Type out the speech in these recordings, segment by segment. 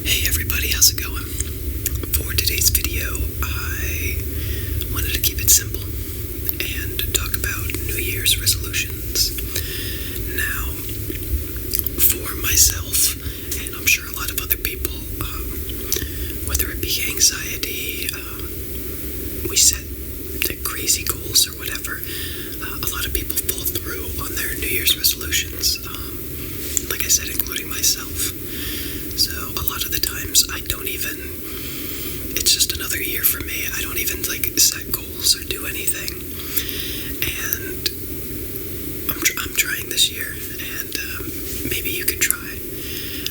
Hey everybody, how's it going? For today's video, I wanted to keep it simple and talk about New Year's resolutions. Now, for myself, and I'm sure a lot of other people, whether it be anxiety, we set the crazy goals or whatever, a lot of people fall through on their New Year's resolutions, like I said, including myself. So a lot of the times it's just another year for me. I don't even set goals or do anything. And I'm trying this year, and maybe you could try.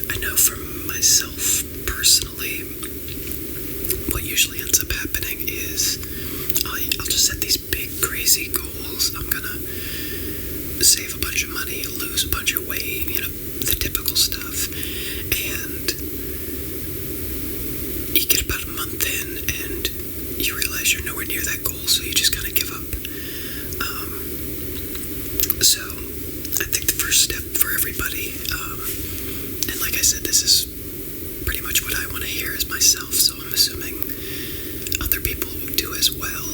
I know for myself personally, what usually ends up happening is I'll just set these big crazy goals. I'm gonna save a bunch of money, lose a bunch of weight, the typical stuff. And you get about a month in and you realize you're nowhere near that goal, so you just kind of give up. So I think the first step for everybody, and like I said, this is pretty much what I want to hear as myself, so I'm assuming other people do as well,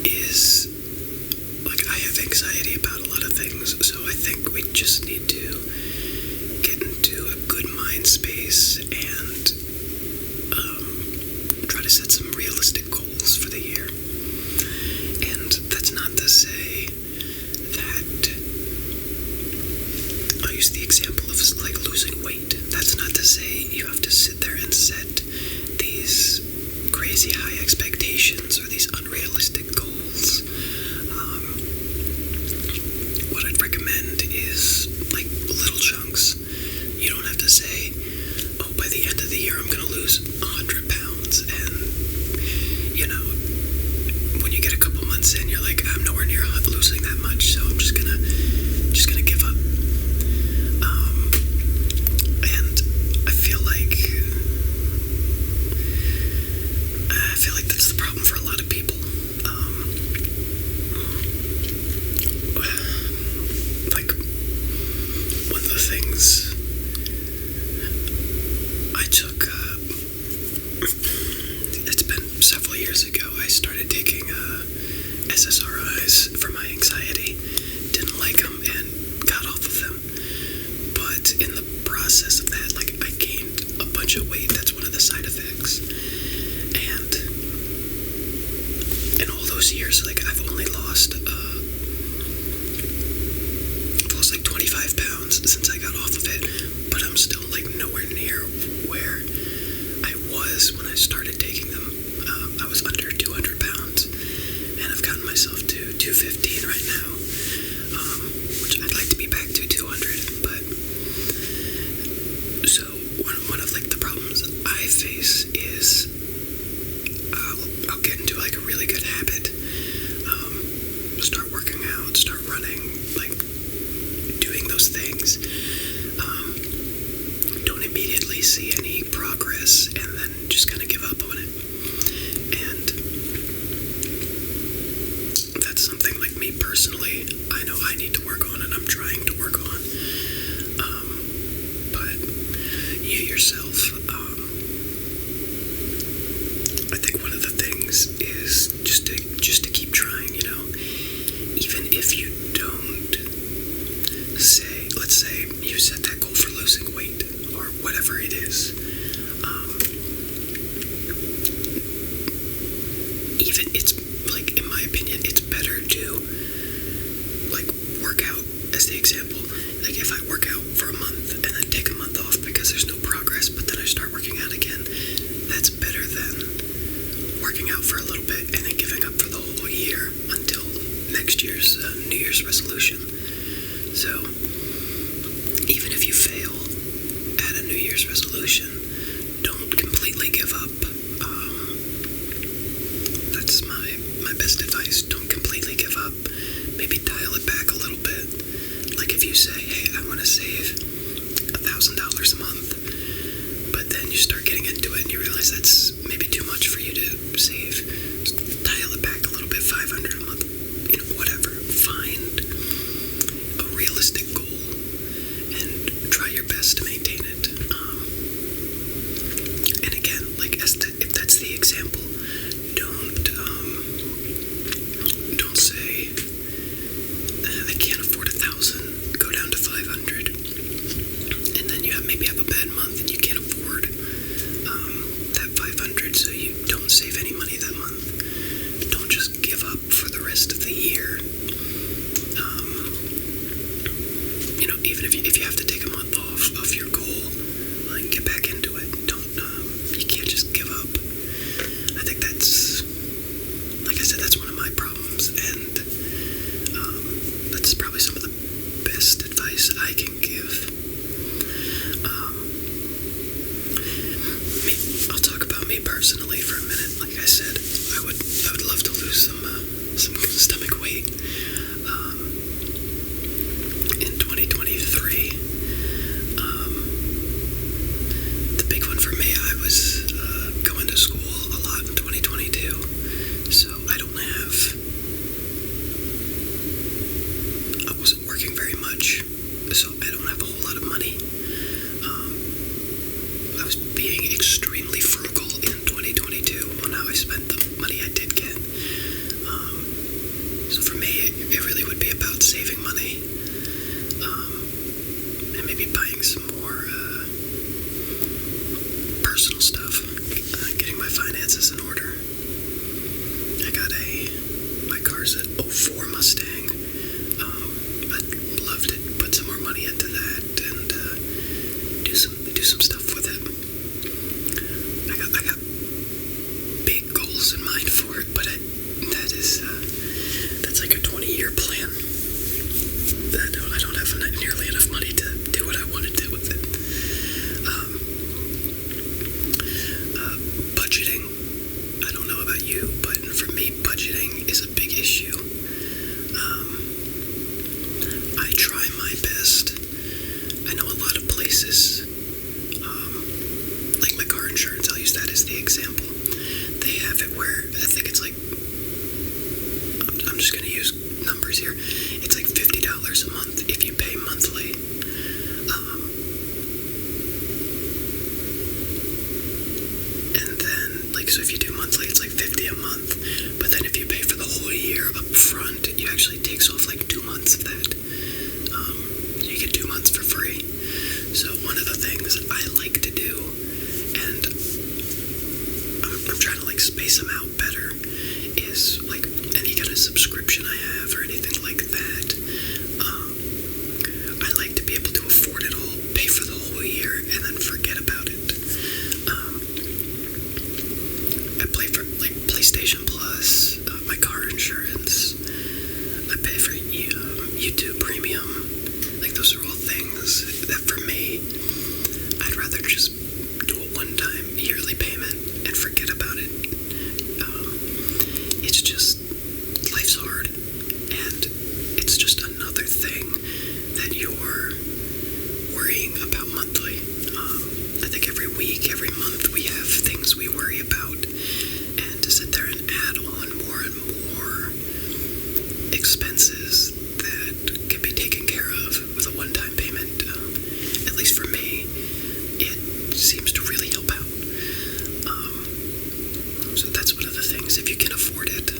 is I have anxiety about a lot of things, so I think we just need to get into a good mind space and try to set some realistic goals for the year. And that's not to say that I'll use the example of losing weight. That's not to say you have to sit there and set these crazy high expectations or these unrealistic goals. What I'd recommend is little chunks. You don't have to say, oh, by the end of the year I'm going to lose 100 pounds, and when you get a couple months in, you're like, I'm nowhere near losing that much, so I'm just gonna give up. And I feel like that's the problem for a lot of people. One of the things I took, it's been several years ago, I started taking SSRIs for my anxiety. Didn't like them and got off of them. But in the process of that, I gained a bunch of weight. That's one of the side effects. And in all those years, I've only lost 25 pounds since I got off of it, but I'm still nowhere near where I was when I started taking them. I was under 200 pounds, and I've gotten myself to 215 right now, which I'd like to be back to 200, but so one of the problems I face is I'll get into a really good habit, start working out, start running, doing those things, don't immediately see any progress, and then just kind of give up on it. And that's something me personally, I know I need to work on, and I'm trying to work on. But you yourself, I think one of the things is just to keep trying, even if you don't say, let's say you set that goal for losing weight or whatever it is, even it's in my opinion, it's better to work out, as the example. If I work out for a month and then take a month off because there's no progress, but then I start working out again, that's better than working out for a little bit and then giving up for the whole year until next year's New Year's resolution. So even if you fail at a New Year's resolution, don't completely give up. That's my best advice. Don't completely give up. Maybe dial it back a little bit. If you say, hey, I want to save $1,000 a month, but then you start getting into it and you realize that's maybe too much for you to save. Just dial it back a little bit, $500 a month, whatever. Find a realistic goal and try your best to maintain it. maybe buying some more personal stuff, getting my finances in order. My car's a '04 Mustang. I'd love to put some more money into that and do some stuff with it. I got big goals in mind for it, but that's like a 20-year plan. I don't have nearly enough money to do what I want to do with it. Budgeting. I don't know about you, but for me, budgeting is a big issue. I try my best. I know a lot of places, like my car insurance, I'll use that as the example. They have it where I think it's like, I'm just going to use numbers here. It's like $50 a month if you pay monthly. And then, so if you do monthly, it's like $50 a month. But then if you pay for the whole year up front, it actually takes off like 2 months of that. So you get 2 months for free. So one of the things I like to do, and I'm trying to space them out better, is any kind of subscription I have or anything like that, I like to be able to afford it all, pay for the whole year, and then forget about it. I pay for PlayStation Plus, my car insurance. I pay for YouTube Premium. Those are all things that for me, I'd rather just do a one-time yearly payment and forget about it. It's just, life's hard, and it's just another thing that you're worrying about monthly. I think every week, every month, we have things we worry about, and to sit there and add on more and more expenses that can be taken care of with a one-time payment, at least for me, it seems to really help out. So that's one of the things, if you can afford it,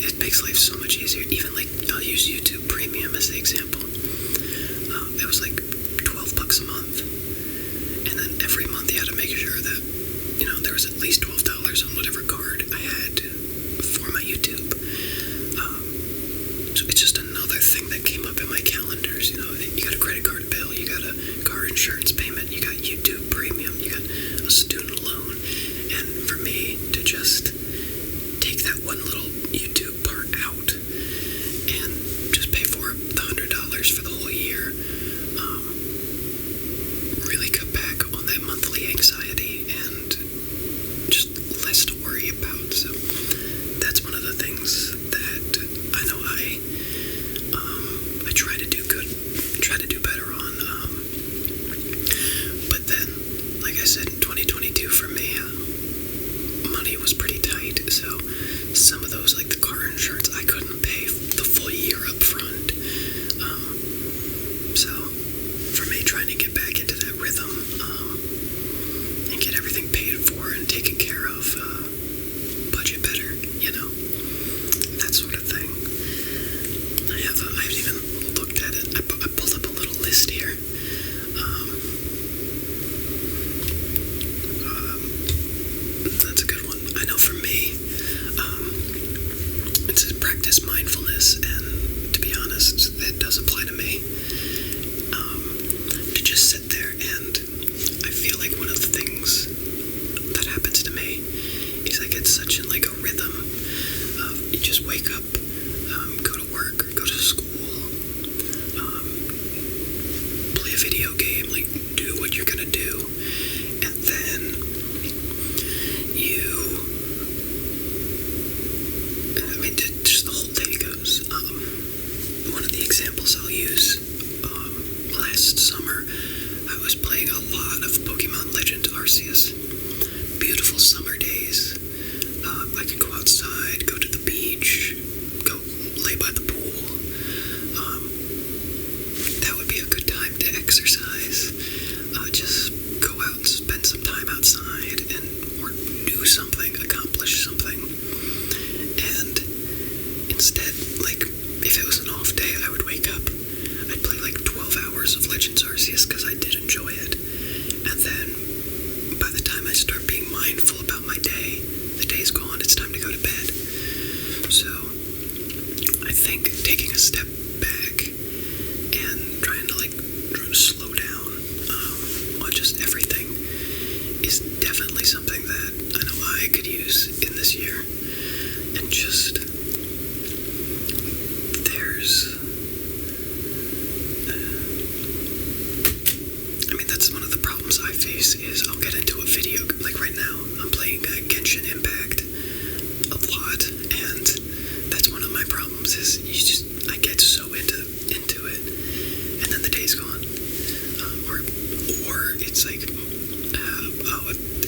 it makes life so much easier. Even I'll use YouTube Premium as the example. It was like $12 a month, and then every month you had to make sure that there was at least $12 on whatever card I had for my YouTube. So it's just another thing that came up in my calendars. You got a credit card bill, you got a car insurance payment, you got YouTube Premium, you got a student loan, and for me to just take that one little YouTube part out and just pay for the $100 for the whole year, really cut back on that monthly anxiety and just less to worry about. So that's one of the things that I know I try to do better on. But then, like I said, in 2022 for me, money was pretty tight. So some of those, like the car insurance, I couldn't pay the full year up front. So for me, trying to get back into that rhythm and get everything paid for and taken care of, budget better, that sort of thing. I haven't even looked at it. I pulled up a little list here. That's a good one. I know for me, it says practice mindfulness, and to be honest, that does apply to me. To just sit there, and I feel like one of the things that happens to me is I get such in a rhythm of, you just wake up, go to work, go to school, play a video game, do what you're gonna do, and then just the whole day goes. One of the examples I'll use, last summer, I was playing a lot of Pokemon Legends Arceus. Beautiful summer days. I could go outside, go to the beach, go lay by the pool. That would be a good time to exercise. Just go out and spend some time outside or do something, accomplish something. And instead, if it was an off day, day I would wake up, I'd play like 12 hours of Legends Arceus because I did enjoy it. And then by the time I start being mindful about my day, the day's gone, it's time to go to bed. So I think taking a step back and trying to slow down on just everything is definitely something that I know I could use in this year. And just that's one of the problems I face is I'll get into a video, like right now, I'm playing Genshin Impact a lot, and that's one of my problems is I get so into it, and then the day's gone. Or it's like,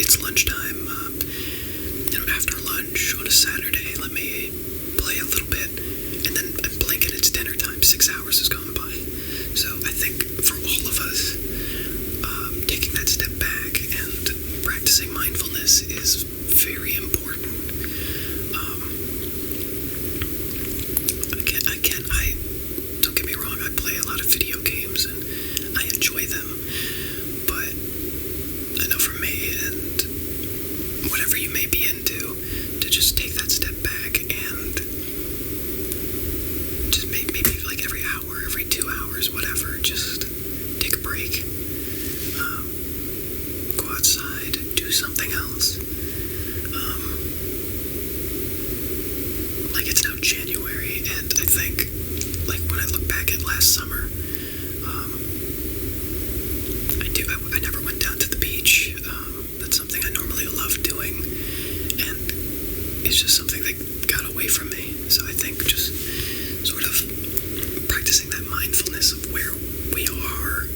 it's lunchtime, after lunch on a Saturday, let me play a little bit, and then I'm blinking, it's dinner time, 6 hours has gone by. So I think for all of us, taking that step back and practicing mindfulness is very important. I don't get me wrong, I play a lot of video games and I enjoy them, but I know for me and whatever you may be into, to just take that step back and just maybe like every hour, every 2 hours, whatever, just take a break. Go outside, do something else. Like it's now January, and I think, like when I look back at last summer, I never went down to the beach. That's something I normally love doing, and it's just something that got away from me. So I think just sort of practicing that mindfulness of where we are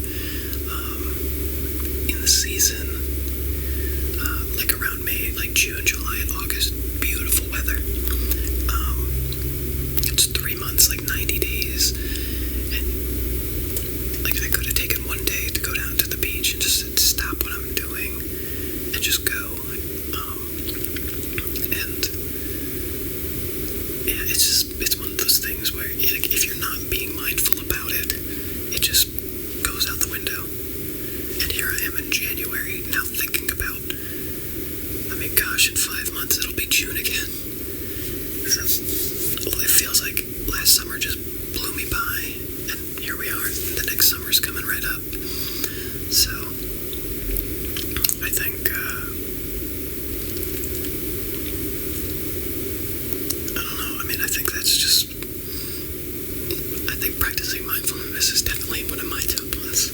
in the season, like around May, like June, July, and August, beautiful weather. It's 3 months, like 90 days, and like I could have taken one day to go down to the beach and just stop what I'm doing and just go. And yeah, it's one of those things where like, if you're not being mindful about it, it just goes out the window. And here I am in January, now thinking about, gosh, in 5 months it'll be June again. So, well, it feels like last summer just blew me by, and here we are, the next summer's coming right up. So, I think, I don't know, I think that's just, I think practicing mindfulness is definitely one of my top ones.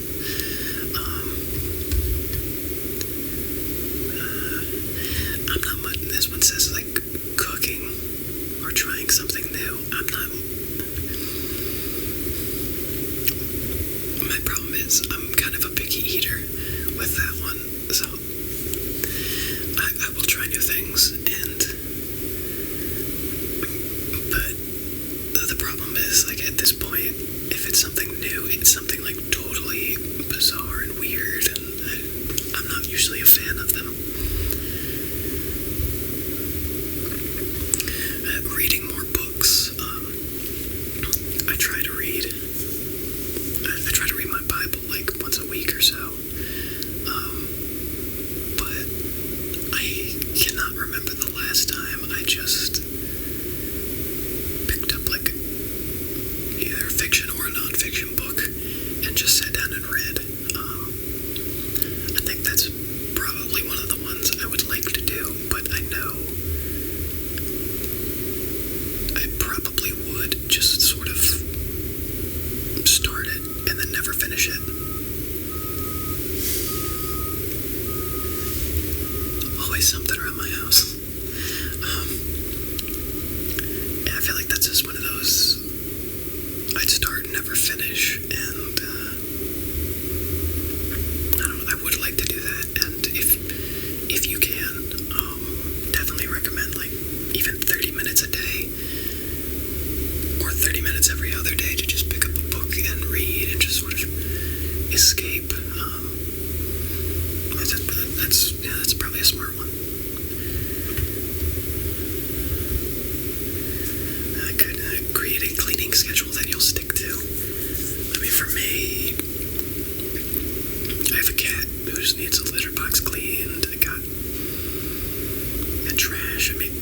I'm not much, this one says like cooking or trying something new. My problem is I'm kind of a picky eater with that one, so I will try new things, but the problem is, like, at this point, if it's something new, it's something like totally bizarre and weird, and I'm not usually a fan of them. Reading more books. I try to read. I try to read my Bible like once a week or so. But I cannot remember the last time I just picked up like either a fiction or a non-fiction book and just sat down and read. I think that's probably one of the ones I would like to do, but I know I probably would just sort of start it and then never finish it. Always something around my house. Yeah, I feel like that's just one of those I'd start and never finish, and I don't know, I would like to do that, and if you can, definitely recommend like even 30 minutes a day, or 30 minutes every other day to just pick up a book and read and just sort of escape. That's probably a smart one. I could create a cleaning schedule that you'll stick to. house needs a litter box cleaned. I got trash. I mean,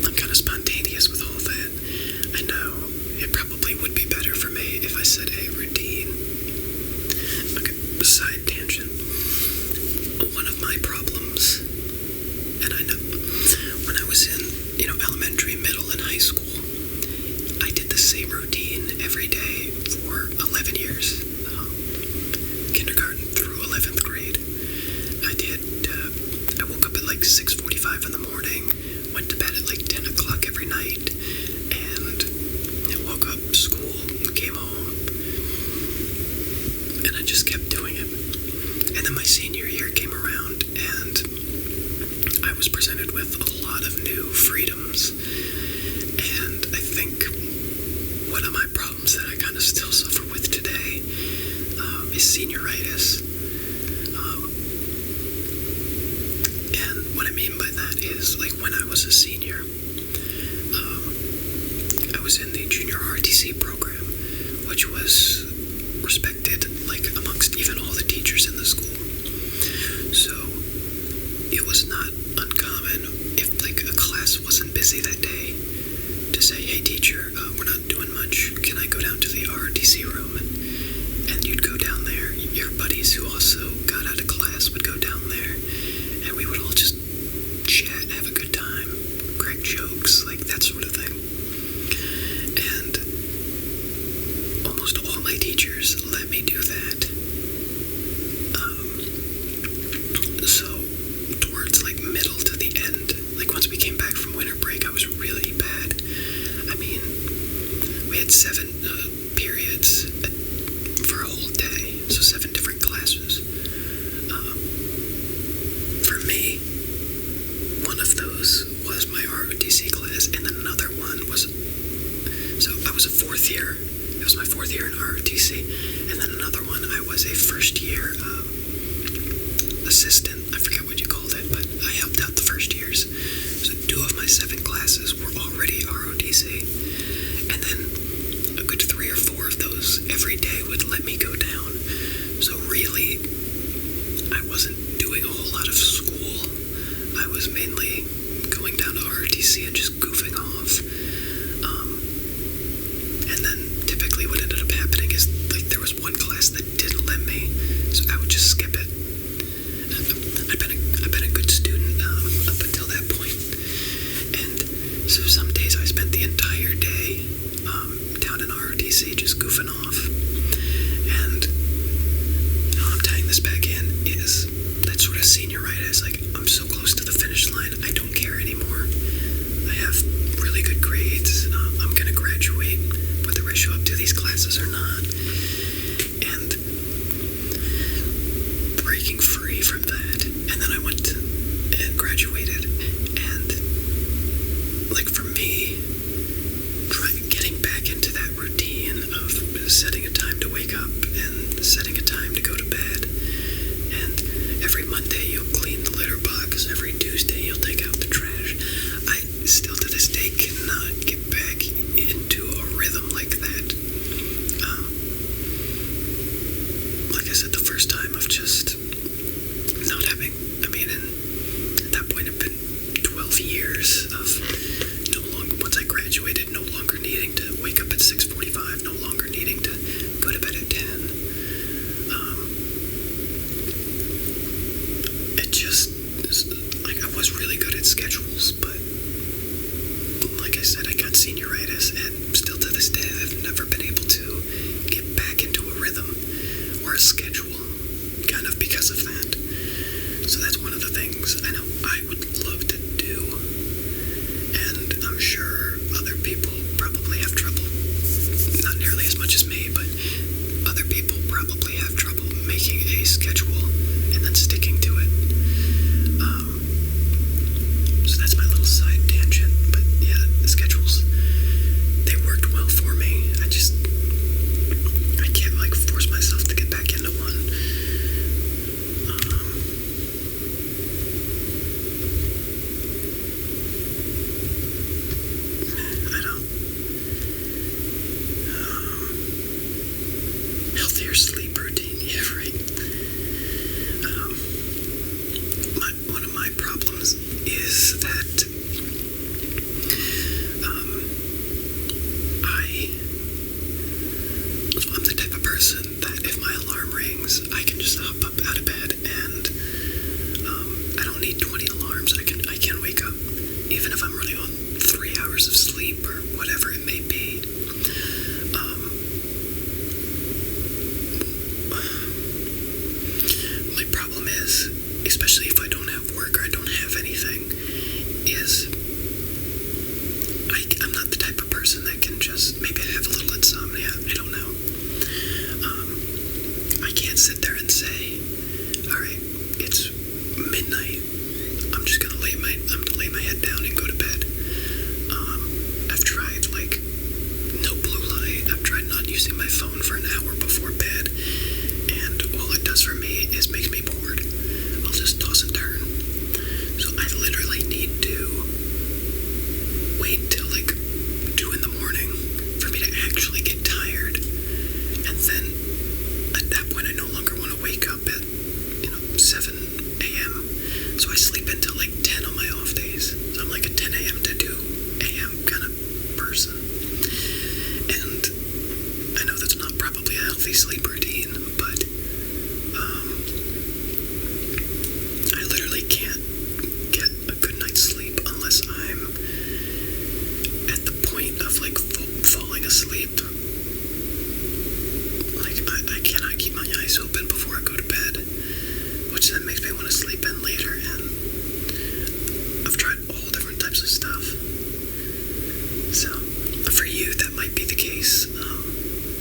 I'm kind of spontaneous with all that. I know it probably would be better for me if I set a routine. Okay, side tangent. One of my problems, and I know when I was in, elementary, middle, and high school, I did the same routine every day for 11 years, kindergarten through 11th grade. I woke up at like 6:45 in the morning, went to bed at like 10 o'clock every night, and woke up, school, came home, and I just kept doing it. And then my senior year came around, and I was presented with a lot of new freedoms. And I think one of my problems that I kind of still suffer with today is senioritis. And what I mean by that is, like, when I was a senior, I was in the junior RTC program, which was respected, like, amongst even all the teachers in the school. So it was not uncommon if, like, a class wasn't busy that day to say, hey, teacher, we're not doing much. Can I go down to the RTC room? And you'd go down there. Your buddies who also got out of class would go down there, and we would all just chat, have a good time, crack jokes, like that sort of thing. And almost all my teachers let me do that. So towards like middle to the end, like once we came back from winter break, I was really bad. I mean, we had 7 periods for a whole day, so 7 different classes. For me, one of those was my ROTC class, and then another one was, so I was a 4th year. It was my 4th year in ROTC, and then another one, I was a first year assistant. I forget what you called it, but I helped out the first years. So 2 of my 7 classes were already ROTC, and then a good 3 or 4 of those every day would let me go down. So really, I wasn't doing a whole lot of school. I was mainly going down to ROTC and just goofing off. And then typically what ended up happening is, like, there was one class that didn't let me, so I would just skip it. I've been a good student up until that point. And so some days I spent the entire day down in ROTC just goofing off. And how I'm tying this back in is that sort of senioritis. Like, I'm so close to the finish line, I don't care anymore. I have really good grades. I'm going to graduate, whether I show up to these classes or not. And breaking free from that. And then I went and graduated. And, like, for me, getting back into that routine of setting a time to wake up and setting a time to go to bed. And every Monday you'll clean the litter box. Every Tuesday you'll take out the trash. I still to this day cannot get back into a rhythm like that. Like I said, the first time of just not having, I mean, and at that point it'd been 12 years of once I graduated, no longer needing to wake up at 6:45, no longer needing to go to bed at 10. It just, like, I was really good at schedules, but like I said, I got senioritis, and still to this day, I've never been able to get back into a rhythm or a schedule, kind of because of that. So that's one of the things I know I would love to do, and I'm sure other people probably have trouble, not nearly as much as me, but other people probably have trouble making a schedule and then sticking to it. So that's my little side tangent, but yeah, the schedules, they worked well for me. I can't, like, force myself to get back into one. Healthier sleep routine, yeah, right. is I can just hop up out of bed and I don't need 20 alarms. I can wake up even if I'm running on 3 hours of sleep or whatever it may be. My problem is, especially if I don't have work or I don't have anything, is I'm not the type of person that can just, maybe I have a little insomnia, I don't know. I can't sit there and say, alright, it's midnight, I'm gonna lay my head down and go to bed. I've tried, no blue light, I've tried not using my phone for an hour before bed, and all it does for me is makes me bored. I'll just toss and turn. So I literally need to wait till 2 in the morning for me to actually get tired, and then at that point I no longer want to wake up at 7 a.m. So I sleep until 10 on my off days. So I'm like a 10 a.m. to 2 a.m. kind of person. And I know that's not probably a healthy sleep routine, but I literally can't get a good night's sleep unless I'm at the point of falling asleep. I cannot keep my eyes open before I go to bed, which then makes me want to sleep in later, and I've tried all different types of stuff. So for you that might be the case.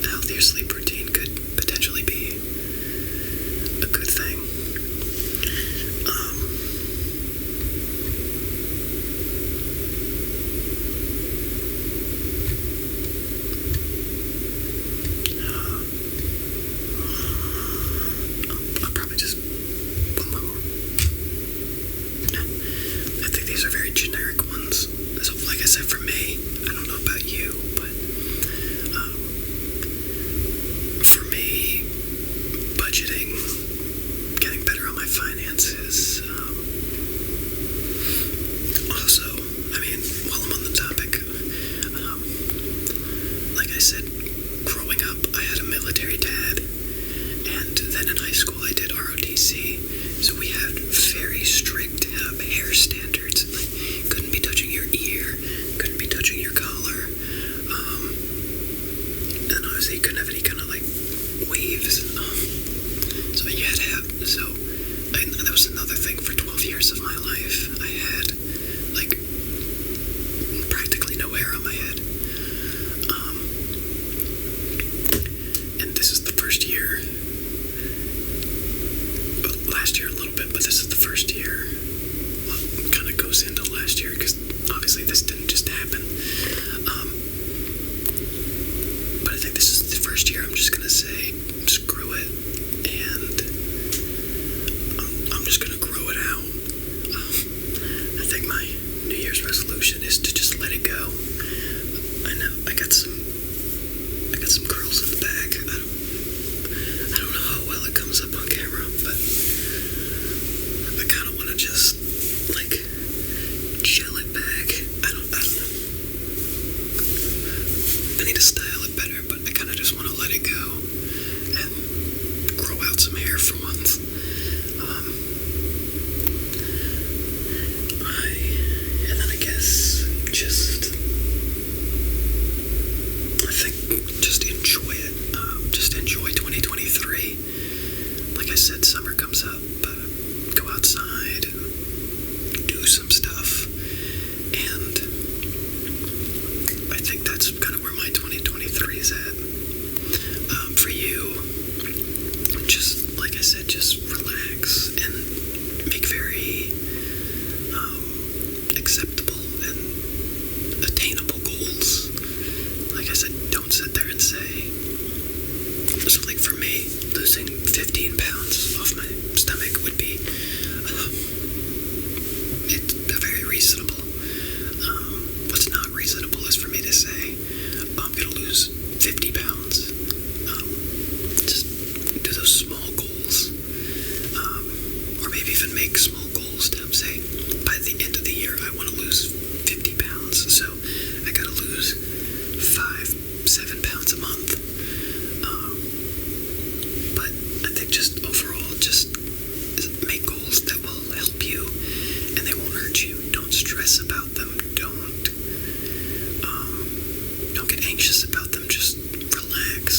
A healthier sleep routine could potentially be a good thing. I'll probably just one more. I think these are very generic ones. So, like I said, for me, I don't know about you, but for me, budgeting, getting better on my finances. Also, while I'm on the topic, like I said, growing up, I had a military dad, and then in high school I did ROTC, so we had very strict hair standards. Couldn't be touching your ear, couldn't be touching your collar, and obviously you couldn't have any kind of waves. So you had to have, that was another thing for 12 years of my life. I had practically no hair on my head. And this is the first year, last year a little bit, but this is the first year, well, kind of goes into last year, because obviously this didn't just happen. But I think this is the first year I'm just going to say, screw it, and I'm just going to grow it out. I think my New Year's resolution is to just let it go. I know, I got some curls in the back. I don't know how well it comes up on camera, but I kind of want to just, gel it back. I don't know. I need to style it better, but I kind of just want to let it go and grow out some hair for once. And then I guess just enjoy it. Just enjoy 2023. Like I said, summer comes up. Go outside and do some stuff. And I think that's kind of where my 2023 is at. For you, just like I said, just relax and make very acceptable and attainable goals. Like I said, don't sit there and say, so for me, losing 15 pounds off my stomach would be it's very reasonable. What's not reasonable is for me to say, I'm going to lose 50 pounds. Just do those small goals. Or maybe even make small goals to say, by the end of the year, I want to lose 50 pounds. So I got to lose 5-7 pounds a month. But I think just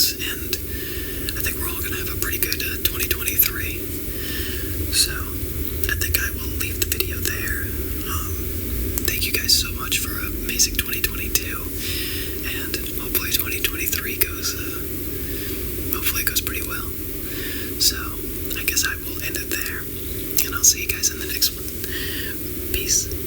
goals, and I think we're all going to have a pretty good 2023. So I think I will leave the video there. Thank you guys so much for an amazing 2022, and hopefully 2023 goes pretty well. So I guess I will end it there, and I'll see you guys in the next one. Peace.